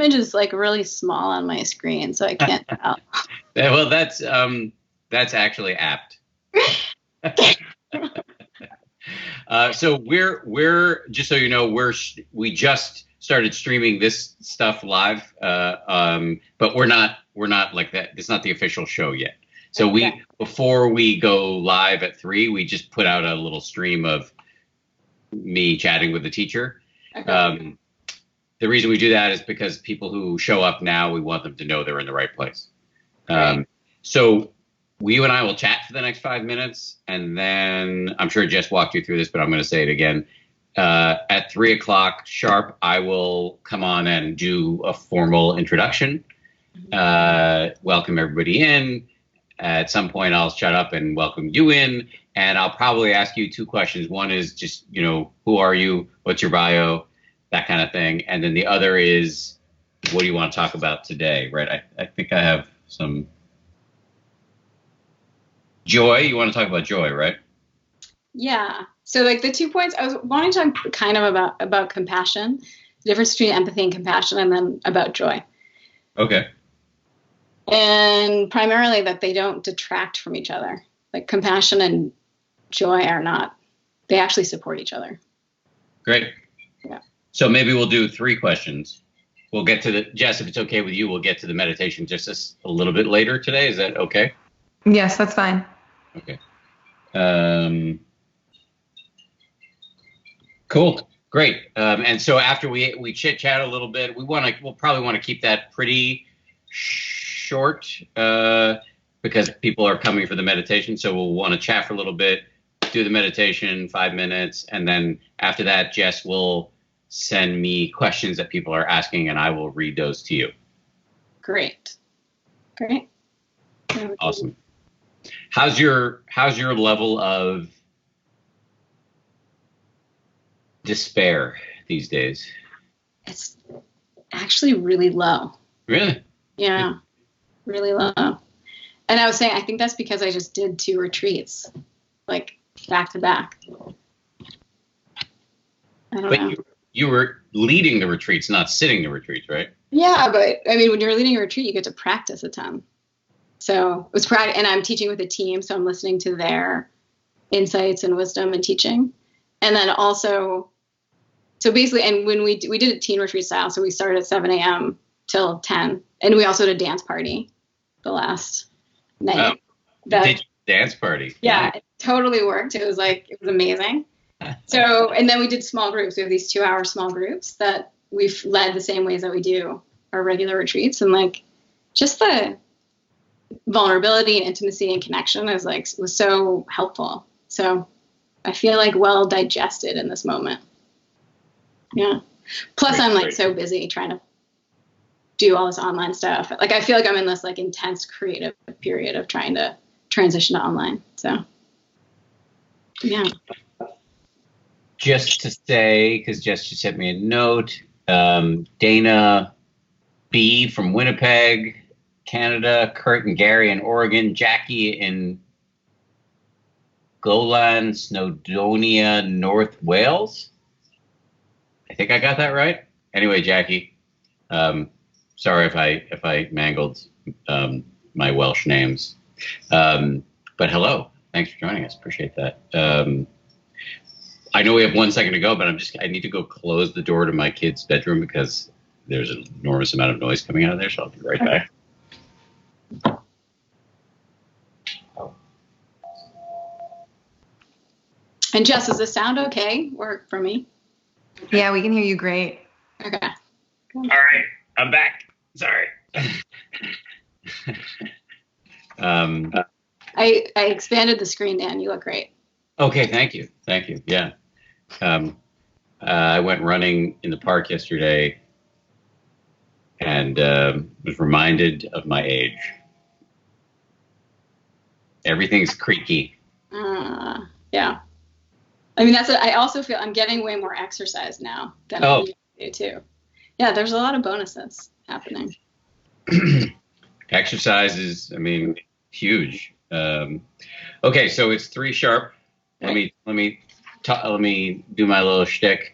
image is like really small on my screen, so I can't tell. Yeah, well, that's actually apt. So we're just so you know, we just started streaming this stuff live, but we're not like that. It's not the official show yet. So before we go live at 3, we just put out a little stream of me chatting with the teacher. Okay. The reason we do that is because people who show up now, we want them to know they're in the right place. So you and I will chat for the next 5 minutes, and then I'm sure Jess walked you through this, but I'm going to say it again. At 3 o'clock sharp, I will come on and do a formal introduction, welcome everybody in. At some point, I'll shut up and welcome you in, and I'll probably ask you 2 questions. One is just, who are you? What's your bio? That kind of thing. And then the other is, what do you want to talk about today, right? I think I have some... Joy, you want to talk about joy, right? Yeah. So like the 2 points, I was wanting to talk kind of about compassion, the difference between empathy and compassion, and then about joy. Okay. And primarily that they don't detract from each other. Like compassion and joy they actually support each other. Great. Yeah. So maybe we'll do 3 questions. We'll get to Jess, if it's okay with you, we'll get to the meditation just a little bit later today. Is that okay? Yes, that's fine. Okay. Cool. Great. And so after we chit chat a little bit, we'll probably want to keep that pretty short because people are coming for the meditation. So we'll want to chat for a little bit, do the meditation, 5 minutes. And then after that, Jess will send me questions that people are asking and I will read those to you. Great. Awesome. How's your level of despair these days? It's actually really low. Really? Yeah, really low. And I was saying, I think that's because I just did 2 retreats, like back to back. I don't know. You were leading the retreats, not sitting the retreats, right? Yeah, but I mean, when you're leading a retreat, you get to practice a ton. So it was and I'm teaching with a team, so I'm listening to their insights and wisdom and teaching. And then also, so basically, and when we did a teen retreat style, so we started at 7 a.m. till 10, and we also did a dance party the last night. Did dance party? Yeah, it totally worked. It was amazing. So, and then we did small groups. We have these 2-hour small groups that we've led the same ways that we do our regular retreats, and just the vulnerability and intimacy and connection was so helpful. So I feel well digested in this moment. Yeah. Plus I'm so busy trying to do all this online stuff. I feel I'm in this intense creative period of trying to transition to online. So yeah. Just to say, because Jess just sent me a note, Dana B from Winnipeg, Canada, Kurt and Gary in Oregon, Jackie in Golan, Snowdonia, North Wales. I think I got that right. Anyway, Jackie, sorry if I mangled my Welsh names, but hello, thanks for joining us. Appreciate that. I know we have 1 second to go, but I need to go close the door to my kid's bedroom because there's an enormous amount of noise coming out of there. So I'll be right back. And Jess, does this sound okay? Work for me? Yeah, we can hear you great. Okay. All right, I'm back. Sorry. I expanded the screen, Dan. You look great. Okay, thank you. Yeah. I went running in the park yesterday and was reminded of my age. Everything's creaky. Yeah. I mean, I also feel I'm getting way more exercise now than I used to do too. Yeah, there's a lot of bonuses happening. Exercise is, huge. Okay, so it's 3 sharp. Let me do my little shtick.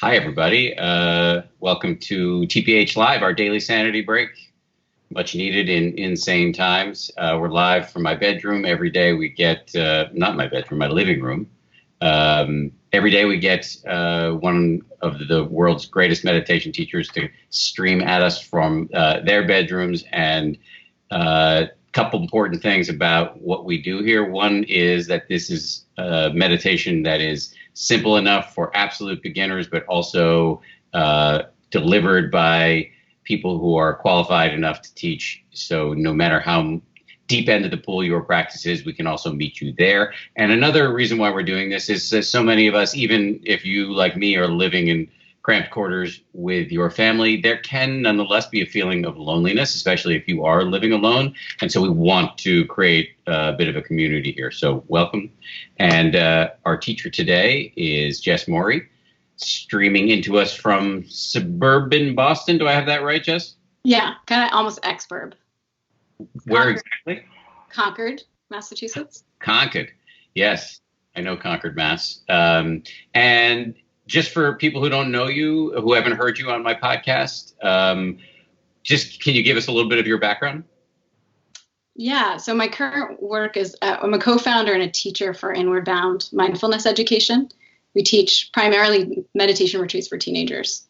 Hi, everybody. Welcome to TPH Live, our daily sanity break. Much needed in insane times. We're live from my bedroom. Every day we get, not my bedroom, my living room. Every day we get one of the world's greatest meditation teachers to stream at us from their bedrooms. And a couple important things about what we do here. One is that this is meditation that is simple enough for absolute beginners, but also delivered by people who are qualified enough to teach. So no matter how deep end of the pool your practice is, we can also meet you there. And another reason why we're doing this is that so many of us, even if you, like me, are living in cramped quarters with your family, there can nonetheless be a feeling of loneliness, especially if you are living alone. And so we want to create a bit of a community here. So welcome. And our teacher today is Jess Maury, streaming into us from suburban Boston. Do I have that right, Jess? Yeah, kind of almost exurb. Where exactly? Concord, Massachusetts. Concord. Yes, I know Concord, Mass. And just for people who don't know you, who haven't heard you on my podcast, just can you give us a little bit of your background? Yeah, so my current work is I'm a co-founder and a teacher for Inward Bound Mindfulness Education. We teach primarily meditation retreats for teenagers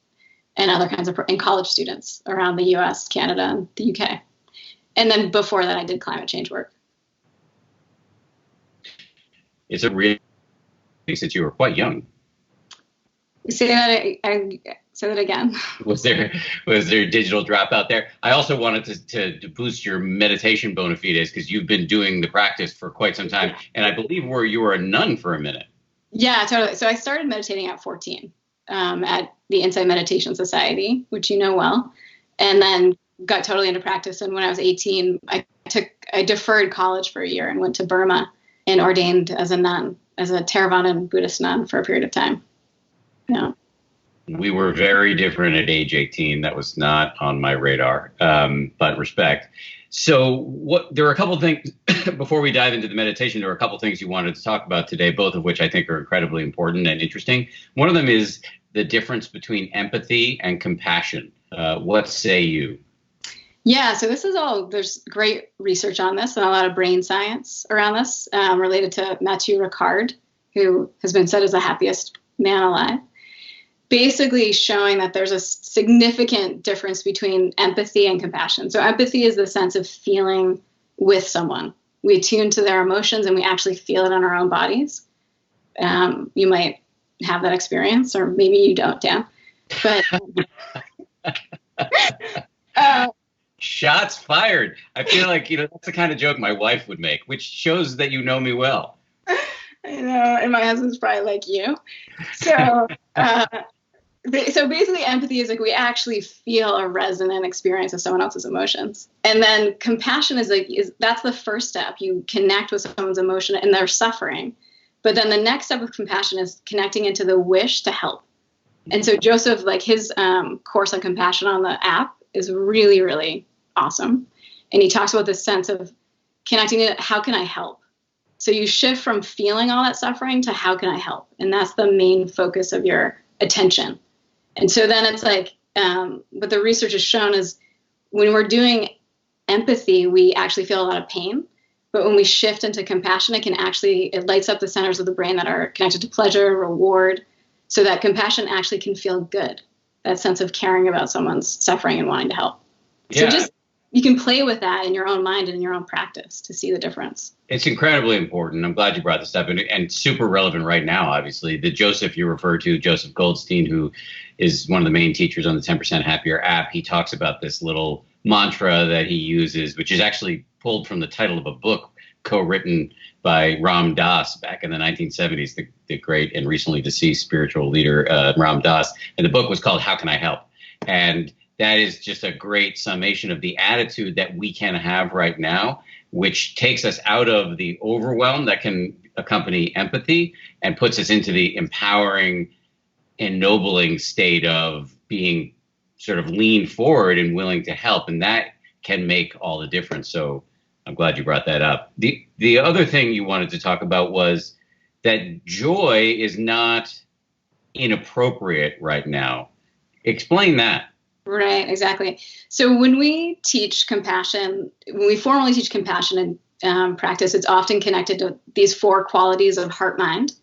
and other kinds of and college students around the US, Canada, and the UK. And then before that, I did climate change work. It's a really, since you were quite young. Say that again. Was there digital dropout there? I also wanted to boost your meditation bona fides because you've been doing the practice for quite some time, and I believe you were a nun for a minute. Yeah, totally. So I started meditating at 14 at the Insight Meditation Society, which you know well, and then got totally into practice. And when I was 18, I deferred college for a year and went to Burma and ordained as a nun, as a Theravadan Buddhist nun for a period of time. Yeah. We were very different at age 18. That was not on my radar, but respect. So there are a couple of things before we dive into the meditation. There are a couple of things you wanted to talk about today, both of which I think are incredibly important and interesting. One of them is the difference between empathy and compassion. What say you? Yeah, so there's great research on this and a lot of brain science around this related to Mathieu Ricard, who has been said as the happiest man alive. Basically showing that there's a significant difference between empathy and compassion. So empathy is the sense of feeling with someone. We attune to their emotions and we actually feel it on our own bodies. You might have that experience, or maybe you don't, Dan. But shots fired. I feel like, that's the kind of joke my wife would make, which shows that you know me well. I know, and my husband's probably like you. So, so basically empathy is like we actually feel a resonant experience of someone else's emotions. And then compassion is that's the first step. You connect with someone's emotion and their suffering. But then the next step of compassion is connecting into the wish to help. And so Joseph, like his course on compassion on the app is really, really awesome. And he talks about this sense of connecting it. How can I help? So you shift from feeling all that suffering to how can I help? And that's the main focus of your attention. And so then it's like, what the research has shown is when we're doing empathy, we actually feel a lot of pain. But when we shift into compassion, it lights up the centers of the brain that are connected to pleasure, reward, so that compassion actually can feel good. That sense of caring about someone's suffering and wanting to help. Yeah. So you can play with that in your own mind and in your own practice to see the difference. It's incredibly important. I'm glad you brought this up and super relevant right now, obviously. The Joseph you refer to, Joseph Goldstein, who is one of the main teachers on the 10% Happier app, he talks about this little mantra that he uses, which is actually pulled from the title of a book co-written by Ram Dass back in the 1970s, the great and recently deceased spiritual leader, Ram Dass. And the book was called How Can I Help? And that is just a great summation of the attitude that we can have right now, which takes us out of the overwhelm that can accompany empathy and puts us into the empowering, ennobling state of being sort of lean forward and willing to help. And that can make all the difference. So I'm glad you brought that up. The other thing you wanted to talk about was that joy is not inappropriate right now. Explain that. Right, exactly. So when we teach compassion, when we formally teach compassion in practice, it's often connected to these 4 qualities of heart mind.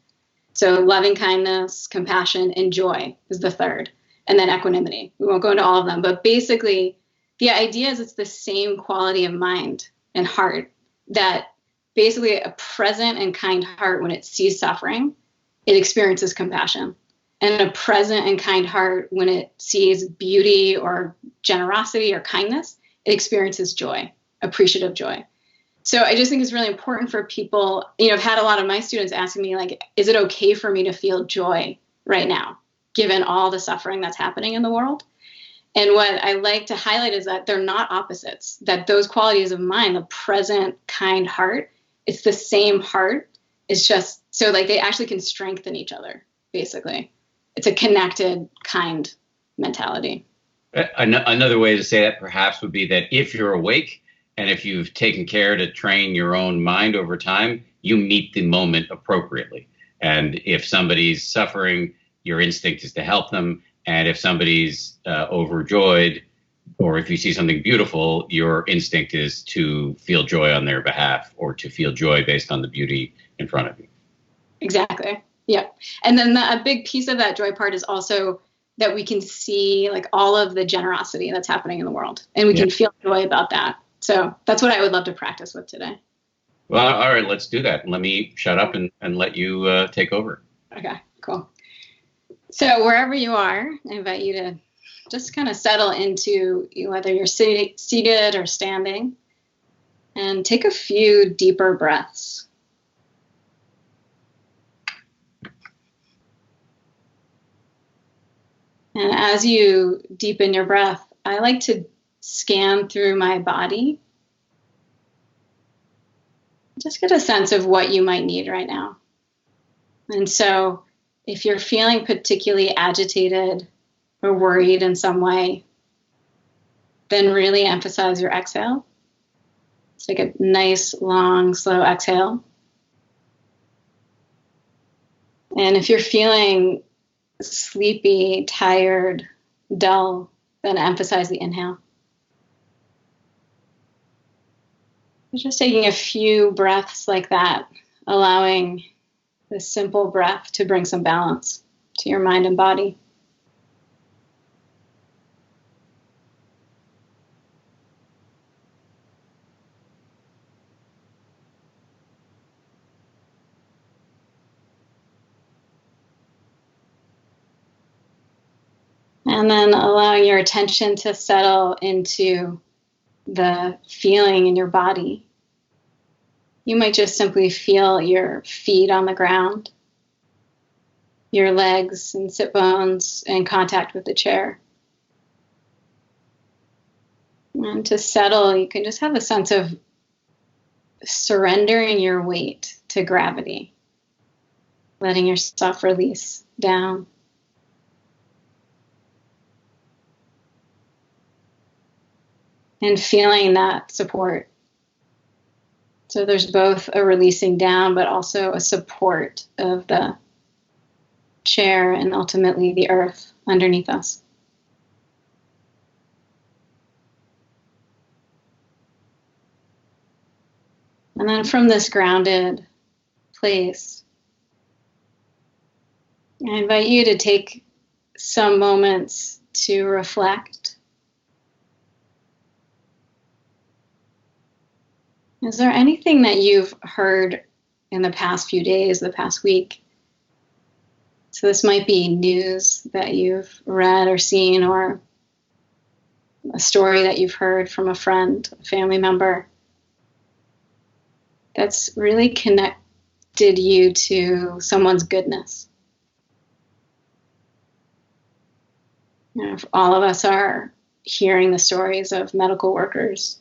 So loving kindness, compassion, and joy is the third, and then equanimity. We won't go into all of them, but basically the idea is it's the same quality of mind and heart, that basically a present and kind heart, when it sees suffering, it experiences compassion. And a present and kind heart, when it sees beauty or generosity or kindness, it experiences joy, appreciative joy. So I just think it's really important for people. I've had a lot of my students asking me, like, is it okay for me to feel joy right now, given all the suffering that's happening in the world? And what I like to highlight is that they're not opposites, that those qualities of mind, the present, kind heart, it's the same heart. It's just so like they actually can strengthen each other, basically. It's a connected, kind mentality. Another way to say that perhaps would be that if you're awake and if you've taken care to train your own mind over time, you meet the moment appropriately. And if somebody's suffering, your instinct is to help them. And if somebody's overjoyed, or if you see something beautiful, your instinct is to feel joy on their behalf, or to feel joy based on the beauty in front of you. Exactly. Yeah. And then a big piece of that joy part is also that we can see like all of the generosity that's happening in the world, and we can feel joy about that. So that's what I would love to practice with today. Well, all right, let's do that. Let me shut up and let you take over. Okay, cool. So wherever you are, I invite you to just kind of settle into whether you're seated or standing, and take a few deeper breaths. And as you deepen your breath, I like to scan through my body. Just get a sense of what you might need right now. And so if you're feeling particularly agitated or worried in some way, then really emphasize your exhale. Take a nice, long, slow exhale. And if you're feeling sleepy, tired, dull, then emphasize the inhale. Just taking a few breaths like that, allowing this simple breath to bring some balance to your mind and body. And then allowing your attention to settle into the feeling in your body. You might just simply feel your feet on the ground, your legs and sit bones in contact with the chair. And to settle, you can just have a sense of surrendering your weight to gravity, letting yourself release down. And feeling that support. So there's both a releasing down, but also a support of the chair and ultimately the earth underneath us. And then from this grounded place, I invite you to take some moments to reflect. Is there anything that you've heard in the past few days, the past week? So this might be news that you've read or seen, or a story that you've heard from a friend, a family member, that's really connected you to someone's goodness. All of us are hearing the stories of medical workers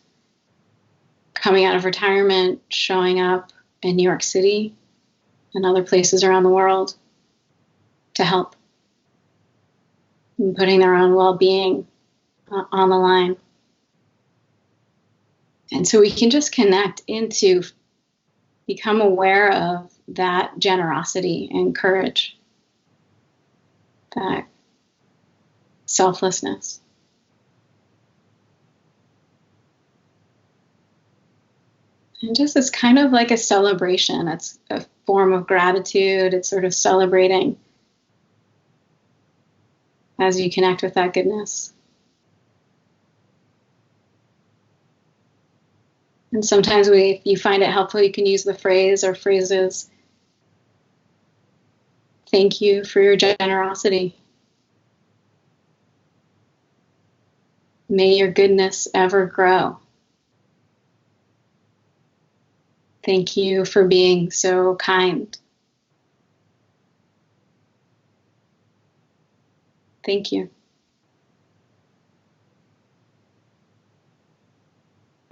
coming out of retirement, showing up in New York City and other places around the world to help, and putting their own well-being on the line. And so we can just connect into, become aware of that generosity and courage. that selflessness. And just it's kind of like a celebration. It's a form of gratitude. It's sort of celebrating as you connect with that goodness. And sometimes if you find it helpful, you can use the phrase or phrases, thank you for your generosity. May your goodness ever grow. Thank you for being so kind. Thank you.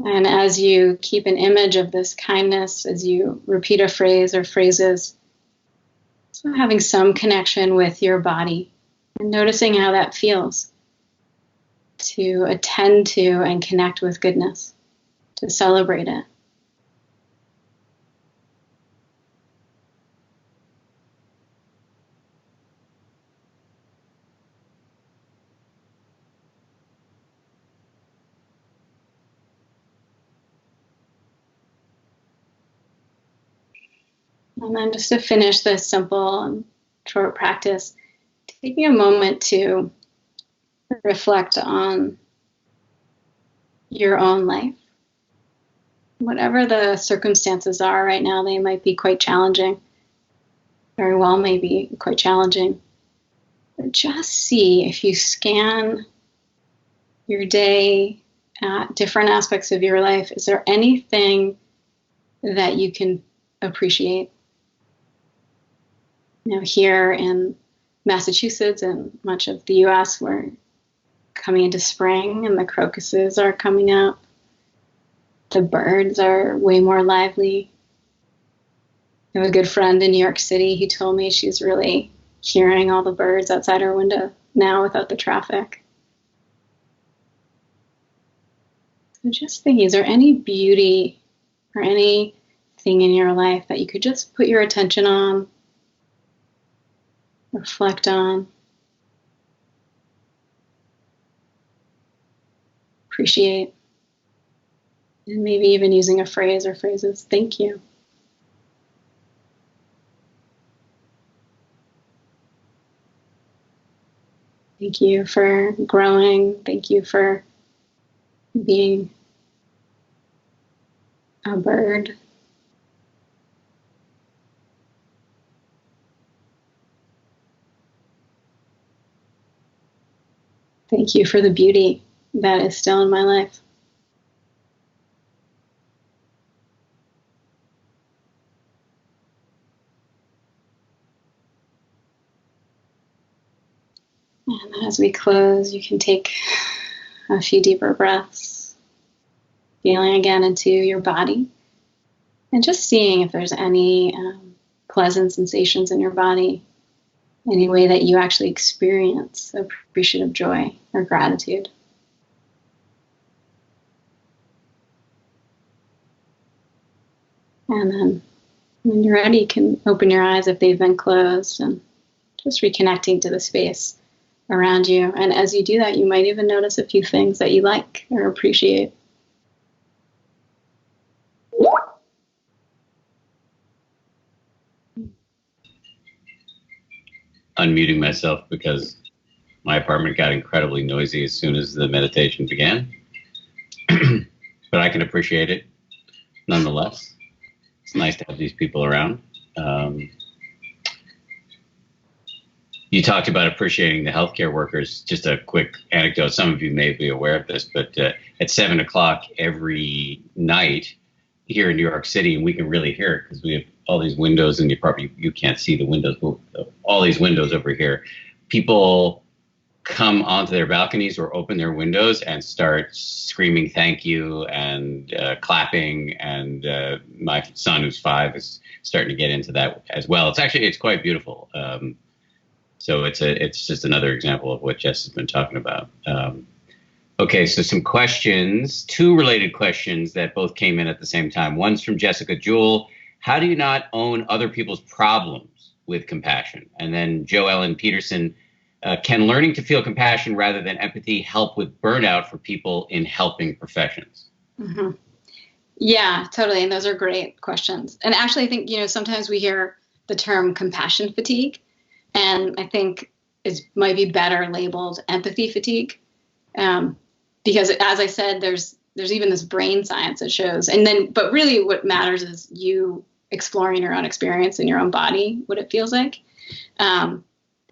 And as you keep an image of this kindness, as you repeat a phrase or phrases, so having some connection with your body and noticing how that feels to attend to and connect with goodness, to celebrate it. And then just to finish this simple and short practice, taking a moment to reflect on your own life. Whatever the circumstances are right now, they might be quite challenging, very well may be quite challenging. But just see if you scan your day at different aspects of your life, is there anything that you can appreciate? Here in Massachusetts and much of the US, we're coming into spring and the crocuses are coming up. The birds are way more lively. I have a good friend in New York City who told me she's really hearing all the birds outside her window now without the traffic. So just thinking, is there any beauty or anything in your life that you could just put your attention on, reflect on, appreciate, and maybe even using a phrase or phrases, thank you. Thank you for growing. Thank you for being a bird. Thank you for the beauty that is still in my life. And as we close, you can take a few deeper breaths, feeling again into your body, and just seeing if there's any pleasant sensations in your body, any way that you actually experience appreciative joy or gratitude. And then when you're ready, you can open your eyes if they've been closed and just reconnecting to the space around you. And as you do that, you might even notice a few things that you like or appreciate. Unmuting myself because my apartment got incredibly noisy as soon as the meditation began. But I can appreciate it nonetheless. It's nice to have these people around. You talked about appreciating the healthcare workers. Just a quick anecdote. Some of you may be aware of this, but at 7 o'clock every night here in New York City, and we can really hear it because we have all these windows in the apartment. You can't see the windows, but all these windows over here. People come onto their balconies or open their windows and start screaming thank you and clapping. And my son, who's 5, is starting to get into that as well. It's quite beautiful. So it's just another example of what Jess has been talking about. Okay, so some questions, 2 related questions that both came in at the same time. One's from Jessica Jewell. How do you not own other people's problems with compassion? And then Jo Ellen Peterson, Can learning to feel compassion rather than empathy help with burnout for people in helping professions? Mm-hmm. Yeah, totally. And those are great questions. And actually, I think, sometimes we hear the term compassion fatigue, and I think it might be better labeled empathy fatigue. Because as I said, there's even this brain science that shows, but really what matters is you exploring your own experience in your own body, what it feels like.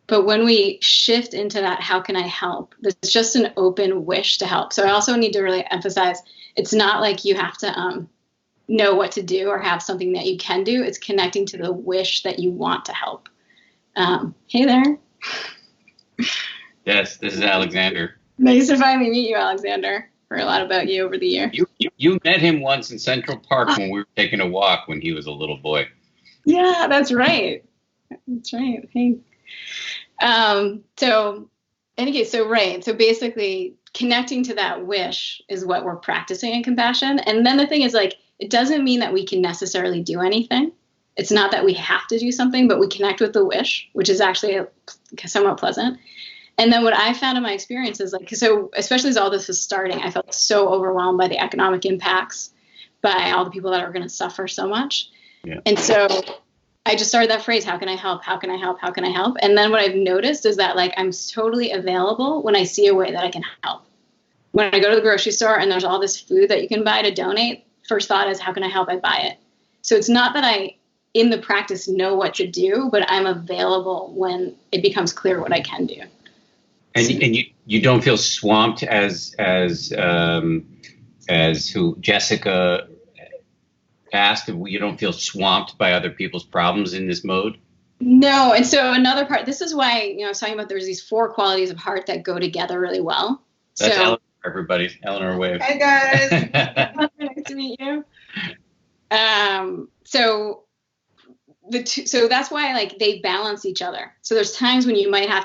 But when we shift into that, how can I help? There's just an open wish to help. So I also need to really emphasize, it's not like you have to know what to do or have something that you can do. It's connecting to the wish that you want to help. Hey there. Yes, this is Alexander. Nice to finally meet you, Alexander. Heard a lot about you over the year. You met him once in Central Park when we were taking a walk when he was a little boy. Yeah, that's right. That's right. Hey. So basically connecting to that wish is what we're practicing in compassion. And then the thing is, like, it doesn't mean that we can necessarily do anything. It's not that we have to do something, but we connect with the wish, which is actually somewhat pleasant. And then what I found in my experience is, like, so especially as all this was starting, I felt so overwhelmed by the economic impacts, by all the people that are going to suffer so much. Yeah. And so I just started that phrase, how can I help? How can I help? How can I help? And then what I've noticed is that, like, I'm totally available when I see a way that I can help. When I go to the grocery store and there's all this food that you can buy to donate, first thought is, how can I help? I buy it. So it's not that I, in the practice, know what to do, but I'm available when it becomes clear what I can do. And you don't feel swamped as who Jessica asked, you don't feel swamped by other people's problems in this mode? No. And so another part, this is why, I was talking about there's these 4 qualities of heart that go together really well. That's Eleanor, everybody. Eleanor, wave. Hi, guys. Nice to meet you. So that's why, like, they balance each other. So there's times when you might have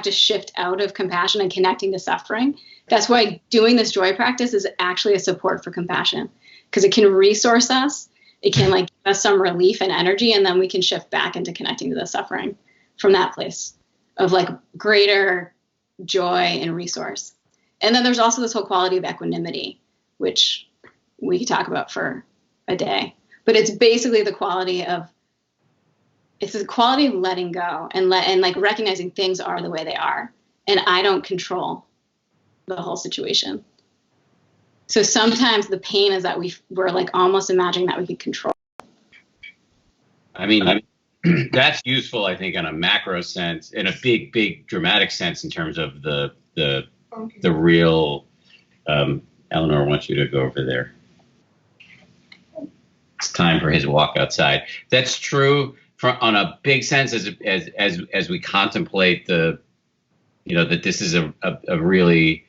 to shift out of compassion and connecting to suffering. That's why doing this joy practice is actually a support for compassion, because it can resource us. It can, like, give us some relief and energy, and then we can shift back into connecting to the suffering from that place of, like, greater joy and resource. And then there's also this whole quality of equanimity, which we could talk about for a day, but it's basically the quality of letting go and like recognizing things are the way they are, and I don't control the whole situation. So sometimes the pain is that we're like almost imagining that we could control. I mean, that's useful, I think, in a macro sense, in a big dramatic sense, in terms of the real. Eleanor wants you to go over there. It's time for his walk outside. That's true on a big sense, as we contemplate that this is a really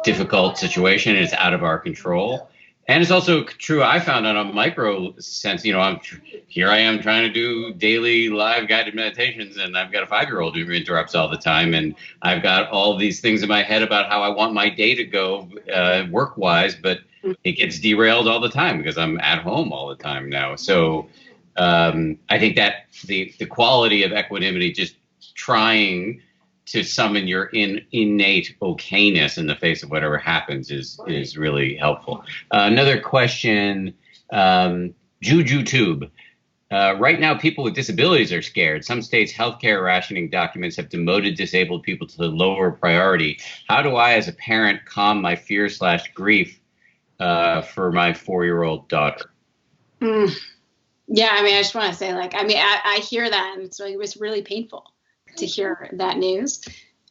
difficult situation and it's out of our control. And it's also true, I found, on a micro sense, here I am trying to do daily live guided meditations, and I've got a 5-year-old who interrupts all the time, and I've got all these things in my head about how I want my day to go work-wise, but it gets derailed all the time because I'm at home all the time now. So I think that the quality of equanimity, just trying to summon your innate okayness in the face of whatever happens, is really helpful. Another question, Juju Tube. Right now, people with disabilities are scared. Some states' healthcare rationing documents have demoted disabled people to the lower priority. How do I, as a parent, calm my fear/grief for my 4-year-old daughter? Yeah, I mean, I just want to say, like, I mean, I hear that, and it was really painful to hear that news.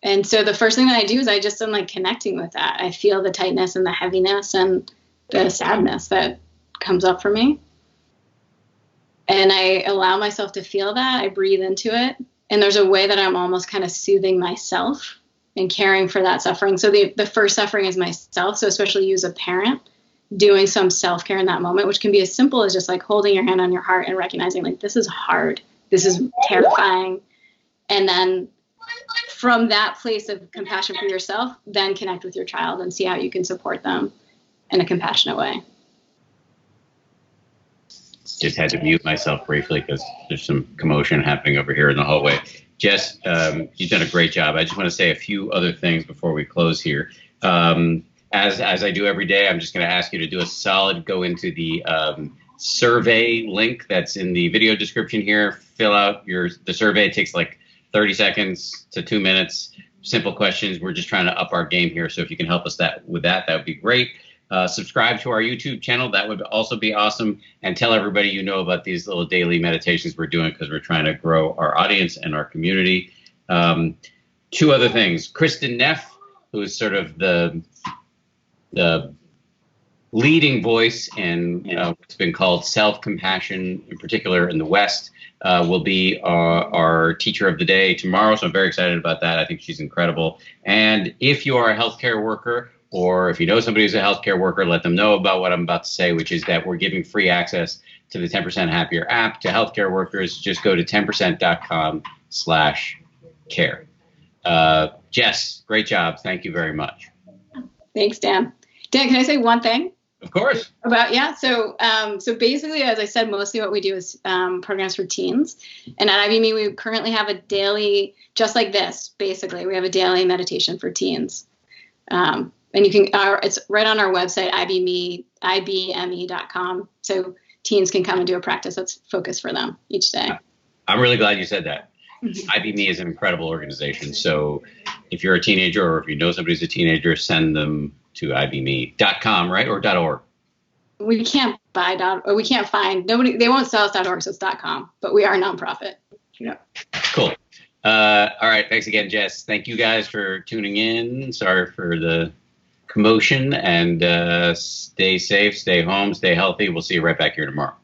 And so the first thing that I do is I just am, like, connecting with that. I feel the tightness and the heaviness and the sadness that comes up for me. And I allow myself to feel that. I breathe into it. And there's a way that I'm almost kind of soothing myself and caring for that suffering. So the first suffering is myself. So especially you as a parent, doing some self-care in that moment, which can be as simple as just, like, holding your hand on your heart and recognizing, like, this is hard. This is terrifying. And then from that place of compassion for yourself, then connect with your child and see how you can support them in a compassionate way. Just had to mute myself briefly because there's some commotion happening over here in the hallway. Jess, you've done a great job. I just want to say a few other things before we close here. As I do every day, I'm just going to ask you to do a solid go into the survey link that's in the video description here. Fill out the survey. It takes like 30 seconds to 2 minutes. Simple questions. We're just trying to up our game here. So if you can help us with that would be great. Subscribe to our YouTube channel. That would also be awesome. And tell everybody you know about these little daily meditations we're doing because we're trying to grow our audience and our community. Two other things. Kristen Neff, who is sort of the leading voice in what's been called self-compassion, in particular in the West, will be our teacher of the day tomorrow. So I'm very excited about that. I think she's incredible. And if you are a healthcare worker, or if you know somebody who's a healthcare worker, let them know about what I'm about to say, which is that we're giving free access to the 10% Happier app to healthcare workers. Just go to 10%.com/care. Jess, great job. Thank you very much. Thanks, Dan. Dan, can I say one thing? Of course. So basically, as I said, mostly what we do is programs for teens. And at IBME, we currently have a daily, just like this, basically, we have a daily meditation for teens. And you can, it's right on our website, ibme.com. So teens can come and do a practice that's focused for them each day. I'm really glad you said that. IBME is an incredible organization. So if you're a teenager or if you know somebody's a teenager, send them to ibme.com, right? Or .org. We can't we can't find, they won't sell us .org, so it's .com, but we are a nonprofit. Yeah. Cool. All right. Thanks again, Jess. Thank you guys for tuning in. Sorry for the commotion, and stay safe, stay home, stay healthy. We'll see you right back here tomorrow.